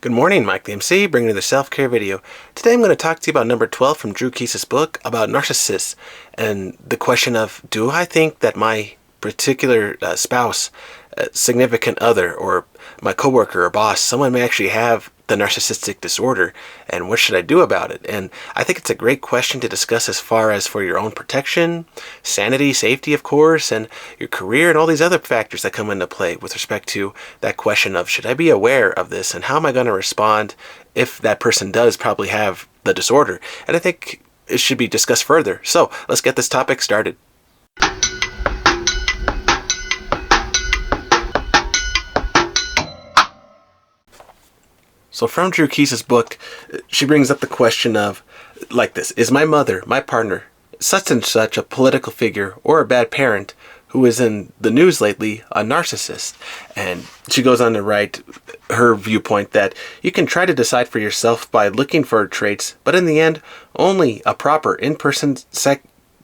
Good morning, Mike the MC, bringing you the self-care video. Today I'm going to talk to you about number 12 from Drew Keys' book about narcissists and the question of, do I think that my particular spouse, significant other, or my coworker or boss, someone may actually have the narcissistic disorder, and what should I do about it? And I think it's a great question to discuss as far as for your own protection, sanity, safety, of course, and your career and all these other factors that come into play with respect to that question of, should I be aware of this and how am I going to respond if that person does probably have the disorder? And I think it should be discussed further. So let's get this topic started. So from Drew Keys' book, she brings up the question of, like this, is my mother, my partner, such and such a political figure or a bad parent who is in the news lately a narcissist? And she goes on to write her viewpoint that you can try to decide for yourself by looking for traits, but in the end, only a proper in-person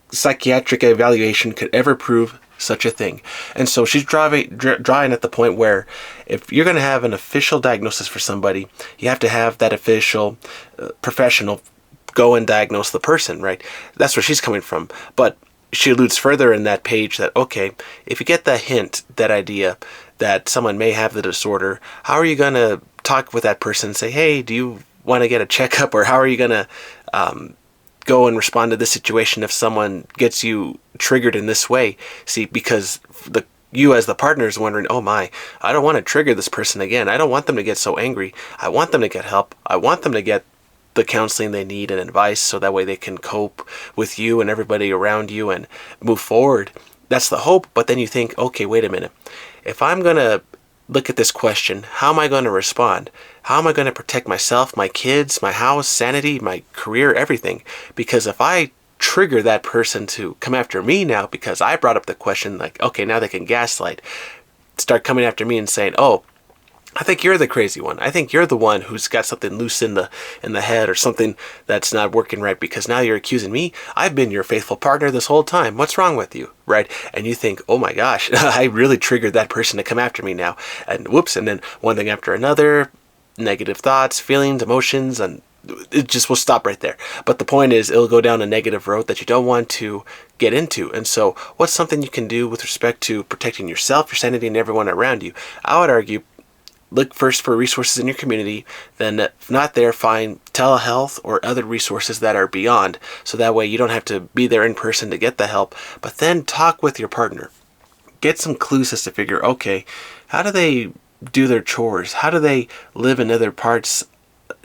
psychiatric evaluation could ever prove such a thing. And so she's drawing at the point where if you're going to have an official diagnosis for somebody, you have to have that official professional go and diagnose the person, right? That's where she's coming from. But she alludes further in that page that, okay, if you get that hint, that idea that someone may have the disorder, how are you going to talk with that person and say, hey, do you want to get a checkup? Or how are you going to go and respond to this situation if someone gets you triggered in this way? See, because you as the partner is wondering, oh my, I don't want to trigger this person again. I don't want them to get so angry. I want them to get help. I want them to get the counseling they need and advice so that way they can cope with you and everybody around you and move forward. That's the hope. But then you think, okay, wait a minute. If I'm going to look at this question, how am I going to respond? How am I going to protect myself, my kids, my house, sanity, my career, everything? Because if I trigger that person to come after me now because I brought up the question, like, okay, now they can gaslight, start coming after me and saying, oh, I think you're the crazy one. I think you're the one who's got something loose in the head or something that's not working right because now you're accusing me. I've been your faithful partner this whole time. What's wrong with you? Right? And you think, oh my gosh, I really triggered that person to come after me now. And whoops, and then one thing after another, negative thoughts, feelings, emotions, and it just will stop right there. But the point is, it'll go down a negative road that you don't want to get into. And so what's something you can do with respect to protecting yourself, your sanity, and everyone around you? I would argue, look first for resources in your community, then if not there, find telehealth or other resources that are beyond, so that way you don't have to be there in person to get the help, but then talk with your partner. Get some clues as to figure, okay, how do they do their chores? How do they live in other parts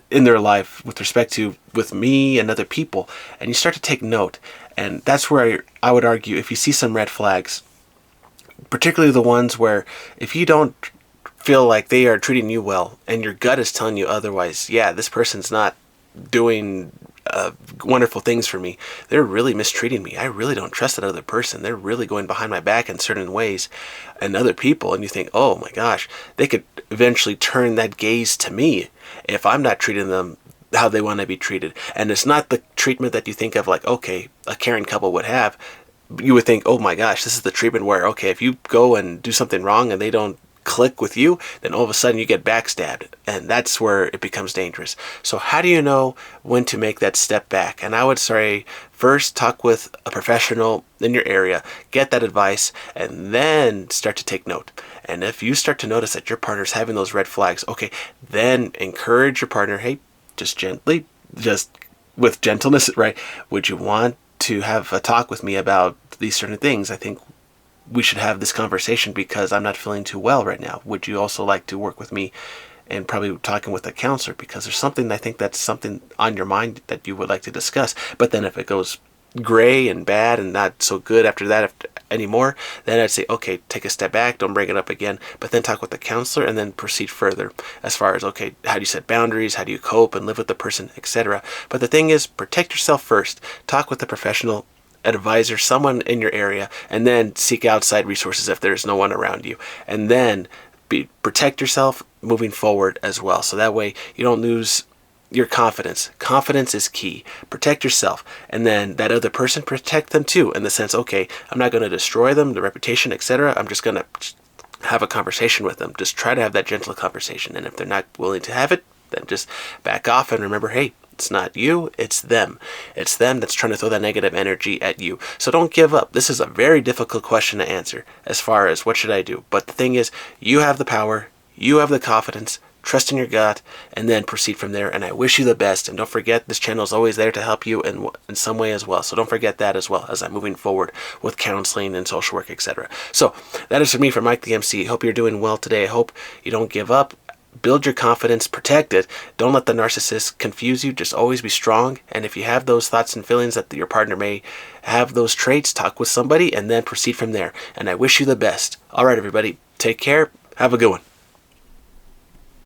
in their life with respect to with me and other people? And you start to take note. And that's where I would argue, if you see some red flags, particularly the ones where if you don't feel like they are treating you well and your gut is telling you otherwise, yeah, this person's not doing wonderful things for me. They're really mistreating me. I really don't trust that other person. They're really going behind my back in certain ways and other people. And you think, oh my gosh, they could eventually turn that gaze to me if I'm not treating them how they want to be treated. And it's not the treatment that you think of like, okay, a caring couple would have. You would think, oh my gosh, this is the treatment where, okay, if you go and do something wrong and they don't click with you, then all of a sudden you get backstabbed, and that's where it becomes dangerous. So how do you know when to make that step back? And I would say first talk with a professional in your area, get that advice, and then start to take note. And if you start to notice that your partner's having those red flags, okay, then encourage your partner, hey, just gently, just with gentleness, right? Would you want to have a talk with me about these certain things? I think we should have this conversation because I'm not feeling too well right now. Would you also like to work with me and probably talking with a counselor, because there's something, I think that's something on your mind that you would like to discuss. But then if it goes gray and bad and not so good after that anymore, then I'd say, okay, take a step back, don't bring it up again, but then talk with the counselor and then proceed further as far as, okay, how do you set boundaries, how do you cope and live with the person, etc. But the thing is, protect yourself first, talk with a professional advisor, someone in your area, and then seek outside resources if there's no one around you. And then protect yourself moving forward as well. So that way you don't lose your confidence. Confidence is key. Protect yourself. And then that other person, protect them too, in the sense, okay, I'm not going to destroy them, the reputation, etc. I'm just going to have a conversation with them. Just try to have that gentle conversation. And if they're not willing to have it, then just back off and remember, hey, it's not you, it's them. It's them that's trying to throw that negative energy at you. So don't give up. This is a very difficult question to answer as far as what should I do. But the thing is, you have the power, you have the confidence, trust in your gut, and then proceed from there. And I wish you the best. And don't forget, this channel is always there to help you in some way as well. So don't forget that as well as I'm moving forward with counseling and social work, etc. So that is for me, from Mike the MC. Hope you're doing well today. I hope you don't give up. Build your confidence, protect it. Don't let the narcissist confuse you. Just always be strong. And if you have those thoughts and feelings that your partner may have those traits, talk with somebody and then proceed from there. And I wish you the best. All right, everybody, take care. Have a good one.